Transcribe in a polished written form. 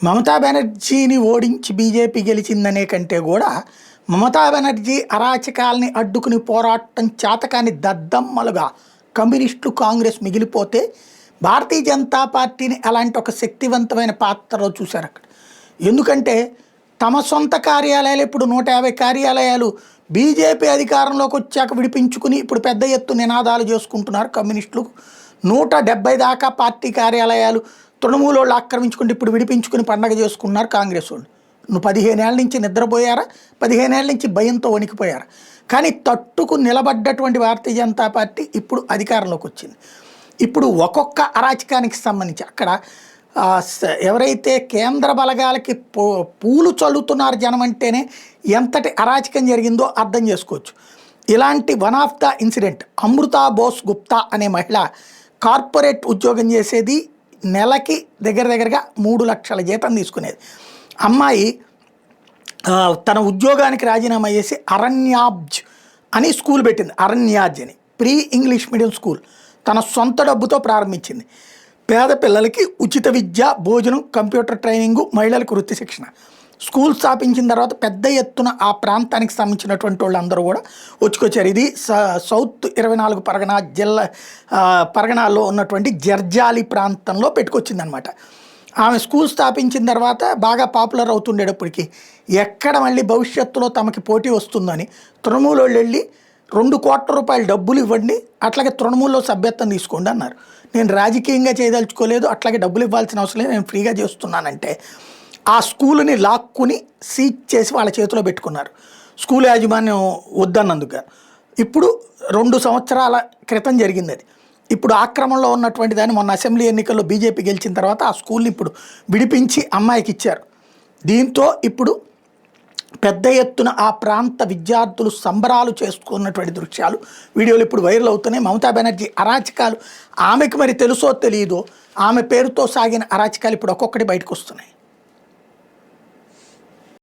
మమతా బెనర్జీని ఓడించి బీజేపీ గెలిచిందనే కంటే కూడా మమతా బెనర్జీ అరాచకాల్ని అడ్డుకుని పోరాటం చేతకాని దద్దమ్మలుగా కమ్యూనిస్టులు కాంగ్రెస్ మిగిలిపోతే భారతీయ జనతా పార్టీని అలాంటి ఒక శక్తివంతమైన పాత్రలో చూశారు అక్కడ. ఎందుకంటే తమ సొంత కార్యాలయాలు ఇప్పుడు 150 కార్యాలయాలు బీజేపీ అధికారంలోకి వచ్చాక విడిపించుకుని ఇప్పుడు పెద్ద ఎత్తు నినాదాలు చేసుకుంటున్నారు కమ్యూనిస్టులు. 170 దాకా పార్టీ కార్యాలయాలు తృణమూలు వాళ్ళు ఆక్రమించుకుంటే ఇప్పుడు విడిపించుకుని పండగ చేసుకున్నారు కాంగ్రెస్ వాళ్ళు. నువ్వు 15 ఏళ్ళ నుంచి నిద్రపోయారా, 15 ఏళ్ళ నుంచి భయంతో వణికిపోయారా? కానీ తట్టుకు నిలబడ్డటువంటి భారతీయ జనతా పార్టీ ఇప్పుడు అధికారంలోకి వచ్చింది. ఇప్పుడు ఒక్కొక్క అరాచకానికి సంబంధించి అక్కడ ఎవరైతే కేంద్ర బలగాలకి పూలు చల్లుతున్నారు జనం అంటేనే ఎంతటి అరాచకం జరిగిందో అర్థం చేసుకోవచ్చు. ఇలాంటి one of the incident Amrita Bose Gupta అనే మహిళ కార్పొరేట్ ఉద్యోగం చేసేది, నెలకి దగ్గరగా 3 లక్షల జీతం తీసుకునేది. అమ్మాయి తన ఉద్యోగానికి రాజీనామా చేసి అరణ్యాబ్జ్ అని స్కూల్ పెట్టింది. అరణ్యాజ్ అని ప్రీ ఇంగ్లీష్ మీడియం స్కూల్ తన సొంత డబ్బుతో ప్రారంభించింది. పేద పిల్లలకి ఉచిత విద్య, భోజనం, కంప్యూటర్ ట్రైనింగు, మహిళలకు వృత్తి శిక్షణ. స్కూల్ స్థాపించిన తర్వాత పెద్ద ఎత్తున ఆ ప్రాంతానికి సంబంధించినటువంటి వాళ్ళందరూ కూడా వచ్చుకొచ్చారు. ఇది సౌత్ 24 పరగణాల్లో ఉన్నటువంటి జర్జాలి ప్రాంతంలో పెట్టుకొచ్చిందనమాట. ఆమె స్కూల్ స్థాపించిన తర్వాత బాగా పాపులర్ అవుతుండేటప్పటికి ఎక్కడ మళ్ళీ భవిష్యత్తులో తమకి పోటీ వస్తుందని తృణమూలు వాళ్ళు వెళ్ళి 2 కోట్ల రూపాయల డబ్బులు ఇవ్వండి, అట్లాగే తృణమూల్లో సభ్యత్వం తీసుకోండి అన్నారు. నేను రాజకీయంగా చేయదలుచుకోలేదు, అట్లాగే డబ్బులు ఇవ్వాల్సిన అవసరం లేదు, నేను ఫ్రీగా చేస్తున్నానంటే ఆ స్కూల్ని లాక్కుని సీజ్ చేసి వాళ్ళ చేతిలో పెట్టుకున్నారు. స్కూల్ యాజమాన్యం వద్దన్నందుకు. ఇప్పుడు 2 సంవత్సరాల క్రితం జరిగింది అది. ఇప్పుడు ఆక్రమణలో ఉన్నటువంటి దాన్ని మొన్న అసెంబ్లీ ఎన్నికల్లో బీజేపీ గెలిచిన తర్వాత ఆ స్కూల్ని ఇప్పుడు విడిపించి అమ్మాయికి ఇచ్చారు. దీంతో ఇప్పుడు పెద్ద ఎత్తున ఆ ప్రాంత విద్యార్థులు సంబరాలు చేసుకున్నటువంటి దృశ్యాలు, వీడియోలు ఇప్పుడు వైరల్ అవుతున్నాయి. మమతా బెనర్జీ అరాచకాలు ఆమెకు మరి తెలుసో తెలియదో ఆమె పేరుతో సాగిన అరాచకాలు ఇప్పుడు ఒక్కొక్కటి బయటకు వస్తున్నాయి.